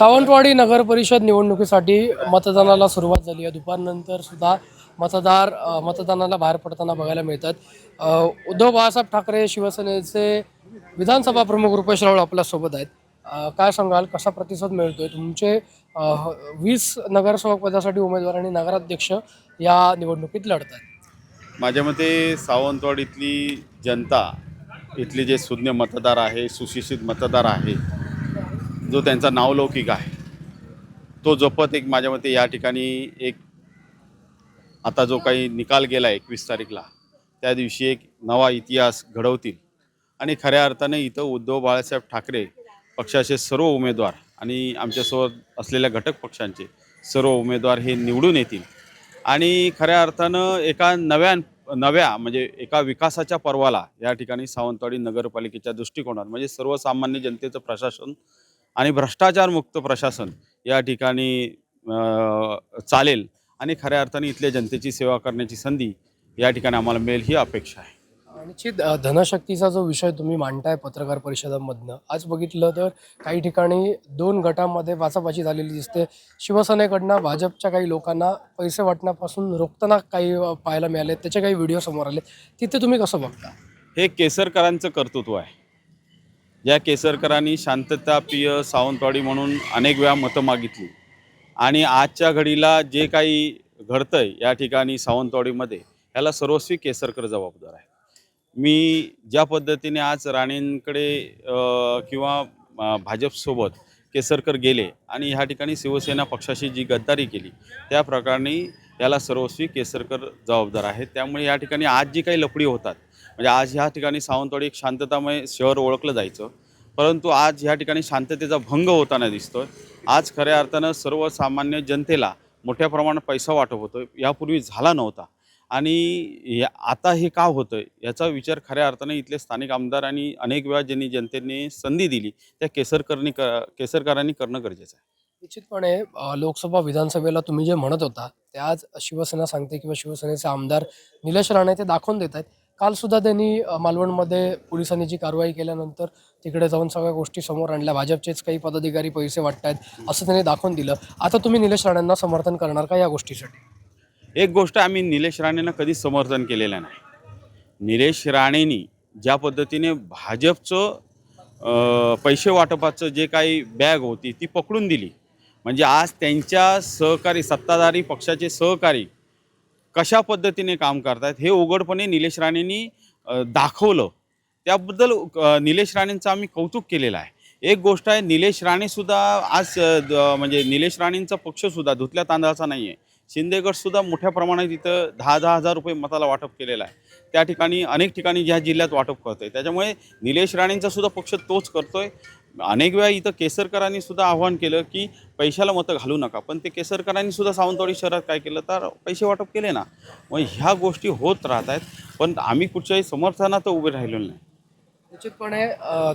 सावंतवाडी नगर परिषद निवडणुकीसाठी मतदानाला सुरुवात झाली आहे। दुपारनंतर सुद्धा मतदानाला बाहेर पडताना बघायला मिळतात। उद्धव बाळासाहेब ठाकरे शिवसेनेचे विधानसभा प्रमुख रुपेश रावळ आपल्यासोबत आहेत। काय सांगाल, कसा प्रतिसाद मिळतोय? तुमचे 20 नगरसेवक पदासाठी उमेदवार आणि नगराध्यक्ष या निवडणुकीत लढत आहेत। माझ्या मते सावंतवाडीतली जनता, इथले जे सुज्ञ मतदार आहे, सुशिक्षित मतदार आहे, जो त्यांचा नावलौकिक आहे, तो जपत एक माझ्या मते या ठिकाणी एक आता जो काही निकाल गेला 21 तारीखला, त्या दिवशी एक नवा इतिहास घडवतील आणि खऱ्या अर्थाने इथं उद्धव बाळासाहेब ठाकरे पक्षाचे सर्व उमेदवार आणि आमच्यासोबत असलेल्या घटक पक्षांचे सर्व उमेदवार हे निवडून येतील आणि खऱ्या अर्थानं एका नव्या म्हणजे एका विकासाच्या पर्वाला या ठिकाणी सावंतवाडी नगरपालिकेच्या दृष्टिकोनात म्हणजे सर्वसामान्य जनतेचं प्रशासन आणि भ्रष्टाचारमुक्त प्रशासन या ठिकाणी चालेल आणि खऱ्या अर्थाने इथल्या जनतेची सेवा करण्याची संधी या ठिकाणी आम्हाला मिळेल ही अपेक्षा आहे। निश्चित धनशक्तीचा जो विषय तुम्ही मांडताय पत्रकार परिषदांमधनं, आज बघितलं तर काही ठिकाणी 2 गटांमध्ये बाचाबाची झालेली दिसते। शिवसेनेकडनं भाजपच्या काही लोकांना पैसे वाटण्यापासून रोखताना काही पाहायला मिळाले, त्याचे काही व्हिडिओ समोर आले। तिथे तुम्ही कसं बघता? हे केसरकरांचं कर्तृत्व आहे। या केसरकरांनी शांतताप्रिय सावंतवाडी म्हणून अनेक वेळा मतं मागितली आणि आजच्या घडीला जे काही घडतंय या ठिकाणी सावंतवाडीमध्ये, याला सर्वस्वी केसरकर जबाबदार आहे। मी ज्या पद्धतीने आज राणेंकडे किंवा भाजपसोबत केसरकर गेले आणि ह्या ठिकाणी शिवसेना पक्षाशी जी गद्दारी केली, त्या प्रकारे याला सर्वस्वी केसरकर जबाबदार आहेत। त्यामुळे या ठिकाणी आज जी काही लफडी होतात, म्हणजे आज ह्या ठिकाणी सावंतवाडी एक शांततामय शहर ओळखलं जायचं, परंतु आज ह्या ठिकाणी शांततेचा भंग होताना दिसतोय। आज खऱ्या अर्थानं सर्वसामान्य जनतेला मोठ्या प्रमाणात पैसा वाटप होतोय, यापूर्वी झाला नव्हता आणि आता हे का होतंय याचा विचार खऱ्या अर्थाने इथले स्थानिक आमदार आणि अनेक वेळा ज्यांनी जनतेने संधी दिली त्या केसरकरांनी करणं गरजेचं आहे। निश्चितपणे लोकसभा विधानसभेला तुम्ही जे म्हणत होता ते आज शिवसेना सांगते किंवा शिवसेनेचे आमदार निलेश राणे ते दाखवून देत आहेत। काल सुद्धा त्यांनी मालवणमध्ये पोलिसांनी जी कारवाई केल्यानंतर तिकडे जाऊन सगळ्या गोष्टी समोर आणल्या, भाजपचेच काही पदाधिकारी पैसे वाटतायत असं त्यांनी दाखवून दिलं। आता तुम्ही निलेश राणेंना समर्थन करणार का या गोष्टीसाठी? एक गोष्ट आम्ही निलेश राणेंना कधीच समर्थन केलेलं नाही। निलेश राणेंनी ज्या पद्धतीने भाजपचं पैसे वाटपाचं जे काही बॅग होती ती पकडून दिली, म्हणजे आज त्यांच्या सहकारी सत्ताधारी पक्षाचे सहकारी कशा पद्धतीने काम करतात हे उघडपणे निलेश राणेंनी दाखवलं। त्याबद्दल निलेश राणेंचं आम्ही कौतुक केलेलं आहे। एक गोष्ट आहे, निलेश राणेसुद्धा आज म्हणजे निलेश राणेंचा पक्षसुद्धा धुतल्या तांदळाचा नाही आहे। शिंदेगडसुद्धा मोठ्या प्रमाणात इथं 10-10 हजार रुपये मताला वाटप केलेलं आहे। त्या ठिकाणी अनेक ठिकाणी ज्या जिल्ह्यात वाटप करतोय, त्याच्यामुळे निलेश राणेंचासुद्धा पक्ष तोच करतोय। अनेक वेळा इथं केसरकरांनी सुद्धा आव्हान केलं की पैशाला मतं घालू नका, पण ते केसरकरांनी सुद्धा सावंतवाडी शहरात काय केलं तर पैसे वाटप केले ना। मग ह्या गोष्टी होत राहत आहेत, पण आम्ही कुठच्याही समर्थनात उभे राहिलेलो नाही। निश्चितपणे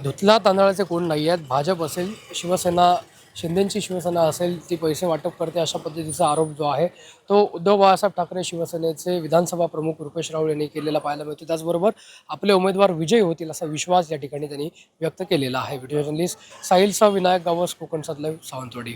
धुतला तांदळाचे कोण नाही आहेत। भाजप असेल, शिवसेना, शिंदेची शिवसेना असेल, ती पैसे वाटप करते अशा पद्धतीचा आरोप जो आहे तो उद्धव बाळासाहेब ठाकरे शिवसेनेचे विधानसभा प्रमुख रुपेश रावळ यांनी केलेला पाहायला मिळतो। त्याचबरोबर आपले उमेदवार विजयी होतील असा विश्वास या ठिकाणी त्यांनी व्यक्त केलेला आहे। व्हिडिओ जर्नलिस्ट साहिलसह विनायक गावस, कोकण सात लाईव्ह, सावंतवाडी।